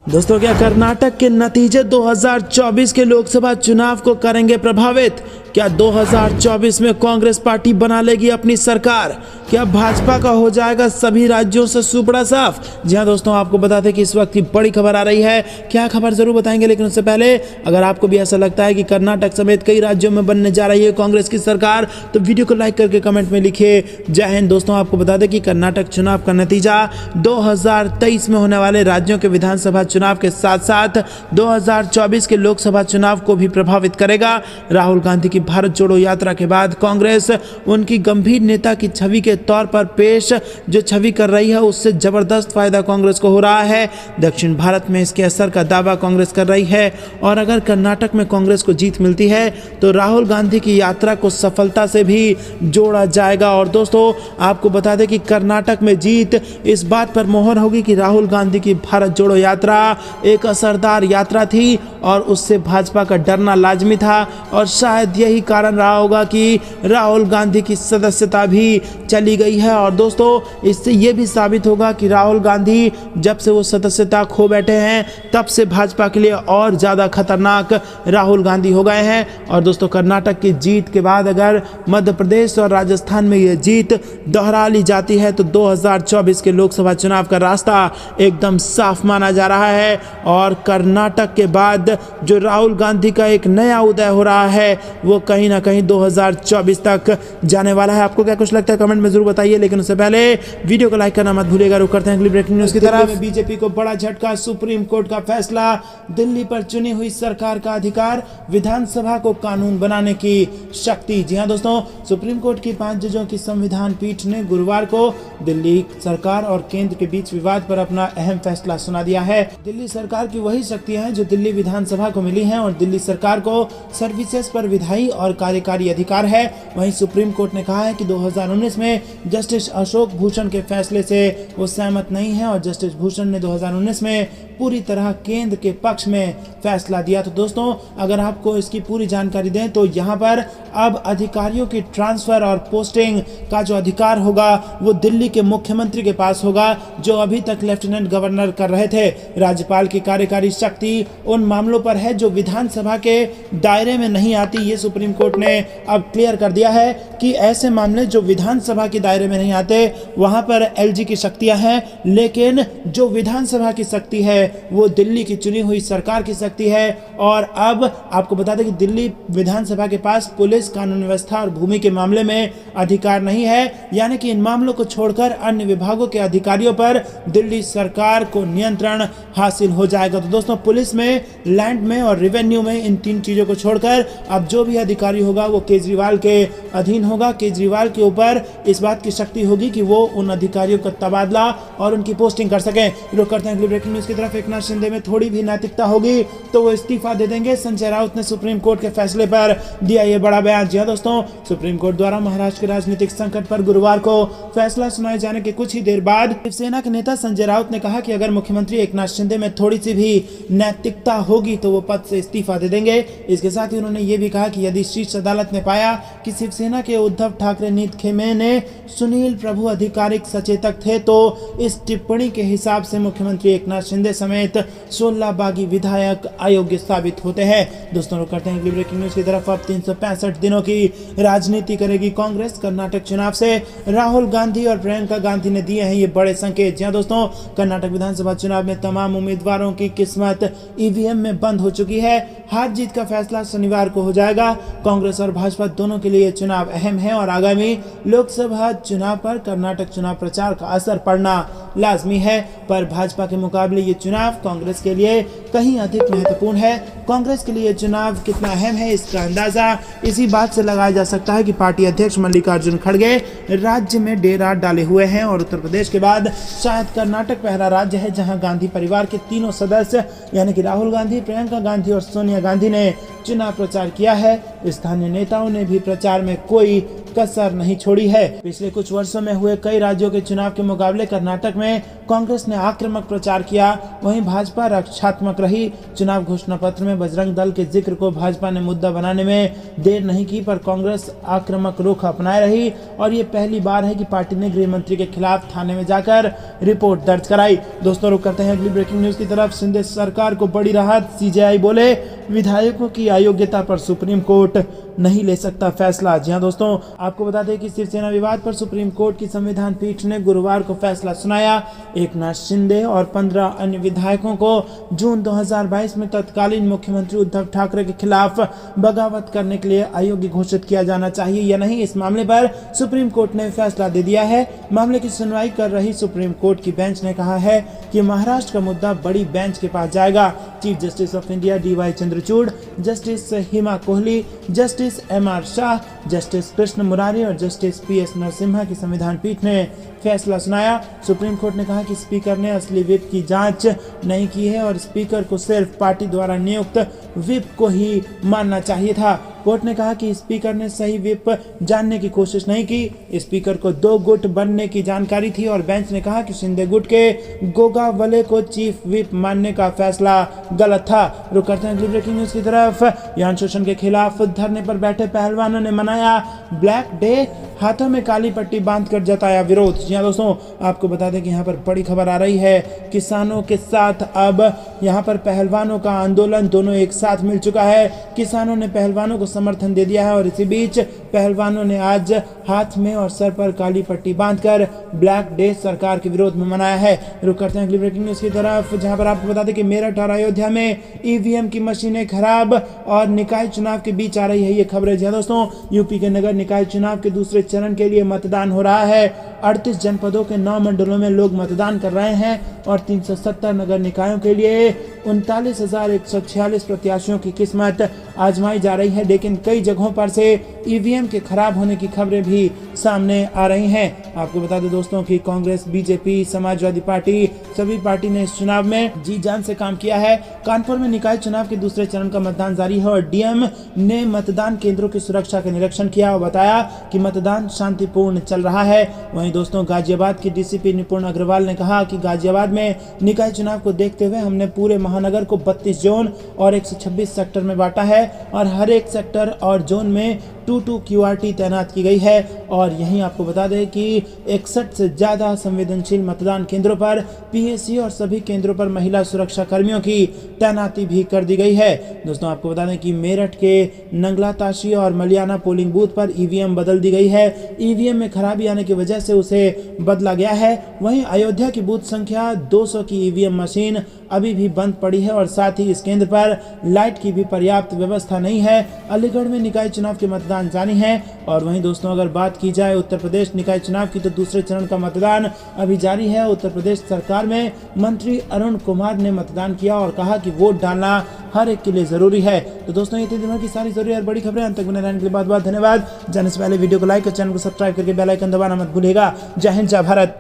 दोस्तों, क्या कर्नाटक के नतीजे 2024 के लोकसभा चुनाव को करेंगे प्रभावित? क्या 2024 में कांग्रेस पार्टी बना लेगी अपनी सरकार? क्या भाजपा का हो जाएगा सभी राज्यों से सुपड़ा साफ? जी हां दोस्तों, आपको बता दें कि इस वक्त की बड़ी खबर आ रही है। क्या खबर जरूर बताएंगे, लेकिन उससे पहले अगर आपको भी ऐसा लगता है कि कर्नाटक समेत कई राज्यों में बनने जा रही है कांग्रेस की सरकार, तो वीडियो को लाइक करके कमेंट में लिखिए जय हिंद। दोस्तों, आपको बता दें कि कर्नाटक चुनाव का नतीजा 2023 में होने वाले राज्यों के विधानसभा चुनाव के साथ साथ 2024 के लोकसभा चुनाव को भी प्रभावित करेगा। राहुल गांधी की भारत जोड़ो यात्रा के बाद कांग्रेस उनकी गंभीर नेता की छवि के तौर पर पेश जो छवि कर रही है, उससे जबरदस्त फायदा कांग्रेस को हो रहा है। दक्षिण भारत में इसके असर का दावा कांग्रेस कर रही है और अगर कर्नाटक में कांग्रेस को जीत मिलती है तो राहुल गांधी की यात्रा को सफलता से भी जोड़ा जाएगा। और दोस्तों, आपको बता दें कि कर्नाटक में जीत इस बात पर मोहर होगी कि राहुल गांधी की भारत जोड़ो यात्रा एक असरदार यात्रा थी और उससे भाजपा का डरना लाजमी था और शायद यही कारण रहा होगा कि राहुल गांधी की सदस्यता भी चली गई है। और दोस्तों, इससे यह भी साबित होगा कि राहुल गांधी जब से वो सदस्यता खो बैठे हैं तब से भाजपा के लिए और ज़्यादा खतरनाक राहुल गांधी हो गए हैं। और दोस्तों, कर्नाटक की जीत के बाद अगर मध्य प्रदेश और राजस्थान में यह जीत दोहरा ली जाती है तो 2024 के लोकसभा चुनाव का रास्ता एकदम साफ माना जा रहा है और कर्नाटक के बाद जो राहुल गांधी का एक नया उदय हो रहा है वो कहीं ना कहीं 2024 तक जाने वाला है। आपको क्या कुछ लगता है कमेंट में जरूर बताइए, लेकिन उससे पहले वीडियो को लाइक करना मत भूलिएगा। रुक करते हैं अगली ब्रेकिंग न्यूज की तरफ। बीजेपी को बड़ा झटका, सुप्रीम कोर्ट का फैसला, दिल्ली पर चुनी हुई सरकार का अधिकार, विधानसभा को कानून बनाने की शक्ति। जी हां दोस्तों, सुप्रीम कोर्ट की 5 जजों की संविधान पीठ ने गुरुवार को दिल्ली सरकार और केंद्र के बीच विवाद पर अपना अहम फैसला सुना दिया है। दिल्ली सरकार की वही शक्तियां हैं जो दिल्ली विधानसभा को मिली हैं और दिल्ली सरकार को सर्विसेज पर विधायी और कार्यकारी अधिकार है। वहीं सुप्रीम कोर्ट ने कहा है कि 2019 में जस्टिस अशोक भूषण के फैसले से वो सहमत नहीं है और जस्टिस भूषण ने 2019 में पूरी तरह केंद्र के पक्ष में फैसला दिया। तो दोस्तों, अगर आपको इसकी पूरी जानकारी दें तो यहाँ पर अब अधिकारियों की ट्रांसफर और पोस्टिंग का जो अधिकार होगा वो दिल्ली के मुख्यमंत्री के पास होगा, जो अभी तक लेफ्टिनेंट गवर्नर कर रहे थे। राज्यपाल की कार्यकारी शक्ति उन मामलों पर है जो विधानसभा के दायरे में नहीं आती। ये सुप्रीम कोर्ट ने अब क्लियर कर दिया है कि ऐसे मामले जो विधानसभा के दायरे में नहीं आते वहां पर एलजी की शक्तियां हैं, लेकिन जो विधानसभा की शक्ति है वो दिल्ली की चुनी हुई सरकार की शक्ति है। और अब आपको बता दें कि दिल्ली विधानसभा के पास पुलिस, कानून व्यवस्था और भूमि के मामले में अधिकार नहीं है, यानी कि इन मामलों को छोड़कर अन्य विभागों के अधिकारियों पर दिल्ली सरकार को नियंत्रण हासिल हो जाएगा। तो दोस्तों, पुलिस में, लैंड में और रेवेन्यू में इन 3 चीजों को छोड़कर अब जो भी अधिकारी होगा वो केजरीवाल के अधीन होगा। केजरीवाल के ऊपर इस बात की शक्ति होगी कि वो उन अधिकारियों का तबादला और उनकी पोस्टिंग कर सकें। रुक करते हैं अगली ब्रेकिंग न्यूज की तरफ। एकनाथ शिंदे में थोड़ी भी नैतिकता होगी तो वो इस्तीफा दे देंगे, संजय राउत ने सुप्रीम कोर्ट के फैसले पर दिया ये बड़ा बयान। जी हां दोस्तों, सुप्रीम कोर्ट द्वारा महाराष्ट्र के राजनीतिक संकट पर गुरुवार को फैसला सुनाए जाने के कुछ ही देर बाद शिवसेना के नेता संजय राउत ने कहा कि अगर मुख्यमंत्री एकनाथ शिंदे में थोड़ी सी भी नैतिकता होगी तो वो पद से इस्तीफा दे देंगे। इसके साथ ही उन्होंने ये भी कहा कि यदि शीर्ष अदालत ने पाया कि शिवसेना के उद्धव ठाकरे, नीत खेमे ने सुनील प्रभु आधिकारिक सचेतक थे तो इस टिप्पणी के हिसाब से मुख्यमंत्री एकनाथ शिंदे समेत 16 बागी विधायक अयोग्य साबित होते हैं। दोस्तों, रुक करते हैं अगली ब्रेकिंग न्यूज की तरफ। अब 365 दिनों की राजनीति करेगी कांग्रेस। कर्नाटक चुनाव से राहुल गांधी और प्रियंका गांधी ने दिए हैं ये बड़े संकेत। जी हां दोस्तों, कर्नाटक विधानसभा चुनाव में तमाम उम्मीदवारों की किस्मत ईवीएम में बंद हो चुकी है। हार जीत का फैसला शनिवार को हो जाएगा। कांग्रेस और भाजपा दोनों के लिए चुनाव अहम है और आगामी लोकसभा चुनाव पर कर्नाटक चुनाव प्रचार का असर पड़ना लाजमी है। पर भाजपा के मुकाबले ये चुनाव कांग्रेस के लिए कहीं अधिक महत्वपूर्ण है। कांग्रेस के लिए चुनाव कितना अहम है इसका अंदाजा इसी बात से लगाया जा सकता है कि पार्टी अध्यक्ष मल्लिकार्जुन खड़गे राज्य में डेरा डाले हुए हैं और उत्तर प्रदेश के बाद शायद कर्नाटक पहला राज्य है जहां गांधी परिवार के तीनों सदस्य यानी कि राहुल गांधी, प्रियंका गांधी और सोनिया गांधी ने चुनाव प्रचार किया है। स्थानीय नेताओं ने भी प्रचार में कोई कसर नहीं छोड़ी है। पिछले कुछ वर्षों में हुए कई राज्यों के चुनाव के मुकाबले कर्नाटक में कांग्रेस ने आक्रामक प्रचार किया, वहीं भाजपा रक्षात्मक रही। चुनाव घोषणा पत्र में बजरंग दल के जिक्र को भाजपा ने मुद्दा बनाने में देर नहीं की, पर कांग्रेस आक्रामक रुख अपनाए रही और ये पहली बार है कि पार्टी ने गृह मंत्री के खिलाफ थाने में जाकर रिपोर्ट दर्ज कराई। दोस्तों, रुक करते हैं अगली ब्रेकिंग न्यूज की तरफ। शिंदे सरकार को बड़ी राहत, सीजेआई बोले विधायकों की अयोग्यता पर सुप्रीम कोर्ट नहीं ले सकता फैसला। जी हां दोस्तों, आपको बता दें कि शिवसेना विवाद पर सुप्रीम कोर्ट की संविधान पीठ ने गुरुवार को फैसला सुनाया। एकनाथ शिंदे और 15 अन्य विधायकों को जून 2022 में तत्कालीन मुख्यमंत्री उद्धव ठाकरे के खिलाफ बगावत करने के लिए अयोग्य घोषित किया जाना चाहिए या नहीं, इस मामले पर सुप्रीम कोर्ट ने फैसला दे दिया है। मामले की सुनवाई कर रही सुप्रीम कोर्ट की बेंच ने कहा है कि महाराष्ट्र का मुद्दा बड़ी बेंच के पास जाएगा। Chief justice of India DY Chandrachud, justice Hima Kohli, justice MR Shah, justice Krishna Murari और जस्टिस PS नरसिम्हा की संविधान पीठ ने फैसला सुनाया। सुप्रीम कोर्ट ने कहा कि स्पीकर ने असली व्हिप की जांच नहीं की है और स्पीकर को सिर्फ पार्टी द्वारा नियुक्त व्हिप को ही मानना चाहिए था। कोर्ट ने कहा कि स्पीकर ने सही व्हिप जानने की कोशिश नहीं की। स्पीकर को 2 गुट बनने की जानकारी थी और बेंच ने कहा कि शिंदे गुट के गोगावले को चीफ व्हिप मानने का फैसला गलत था। रुक करते हैं अगली ब्रेकिंग न्यूज की तरफ। यौन शोषण के खिलाफ धरने पर बैठे पहलवानों ने मनाया ब्लैक डे, हाथों में काली पट्टी बांधकर जताया विरोध। जी हां दोस्तों, आपको बता दें कि यहाँ पर बड़ी खबर आ रही है। किसानों के साथ अब यहाँ पर पहलवानों का आंदोलन दोनों एक साथ मिल चुका है। किसानों ने पहलवानों को समर्थन दे दिया है और इसी बीच पहलवानों ने आज हाथ में और सर पर काली पट्टी बांधकर ब्लैक डे सरकार के विरोध में मनाया है। रुक करते हैं अगली ब्रेकिंग न्यूज की तरफ, जहां पर आपको बता दें कि मेरठ और अयोध्या में EVM की मशीनें खराब और निकाय चुनाव के बीच आ रही है ये खबरें। जी हां दोस्तों, यूपी के नगर निकाय चुनाव के दूसरे चरण के लिए मतदान हो रहा है। 38 जनपदों के 9 मंडलों में लोग मतदान कर रहे हैं और 370 नगर निकायों के लिए 39,146 प्रत्याशियों की किस्मत आजमाई जा रही है। लेकिन कई जगहों पर से EVM के खराब होने की खबरें भी सामने आ रही हैं। आपको बता दें दोस्तों कि कांग्रेस, BJP, समाजवादी पार्टी, सभी पार्टी ने इस चुनाव में जी जान से काम किया है। कानपुर में निकाय चुनाव के दूसरे चरण का मतदान जारी है और DM ने मतदान केंद्रों की सुरक्षा का निरीक्षण किया और बताया कि मतदान शांतिपूर्ण चल रहा है। वहीं दोस्तों, गाजियाबाद की DCP निपुण अग्रवाल ने कहा कि गाजियाबाद में निकाय चुनाव को देखते हुए हमने पूरे महानगर को 32 जोन और 126 सेक्टर में बांटा है और हर एक सेक्टर और जोन में 2-2 QRT तैनात की गई है। और यहीं आपको बता दें कि 61 से ज्यादा संवेदनशील मतदान केंद्रों पर PSC और सभी केंद्रों पर महिला सुरक्षा कर्मियों की तैनाती भी कर दी गई है। दोस्तों, आपको बता दें कि मेरठ के नंगला ताशी और मलियाना पोलिंग बूथ पर EVM बदल दी गई है। EVM में खराबी आने की वजह से उसे बदला गया है। वहीं अयोध्या की बूथ संख्या 200 की EVM मशीन अभी भी बंद पड़ी है और साथ ही इस केंद्र पर लाइट की भी पर्याप्त व्यवस्था नहीं है। अलीगढ़ में निकाय चुनाव के मतदान जारी है। और वहीं दोस्तों, अगर बात की जाए उत्तर प्रदेश निकाय चुनाव की, तो दूसरे चरण का मतदान अभी जारी है। उत्तर प्रदेश सरकार में मंत्री अरुण कुमार ने मतदान किया और कहा कि वोट डालना हर एक के लिए जरूरी है। तो दोस्तों, ये थी दिन भर की सारी जरूरी और बड़ी खबरें। अंत तक बने रहने के लिए बहुत बहुत धन्यवाद। जाने से पहले वीडियो को लाइक और चैनल को सब्सक्राइब करके बेल आइकन दबाना मत भूलिएगा। जय हिंद, जय भारत।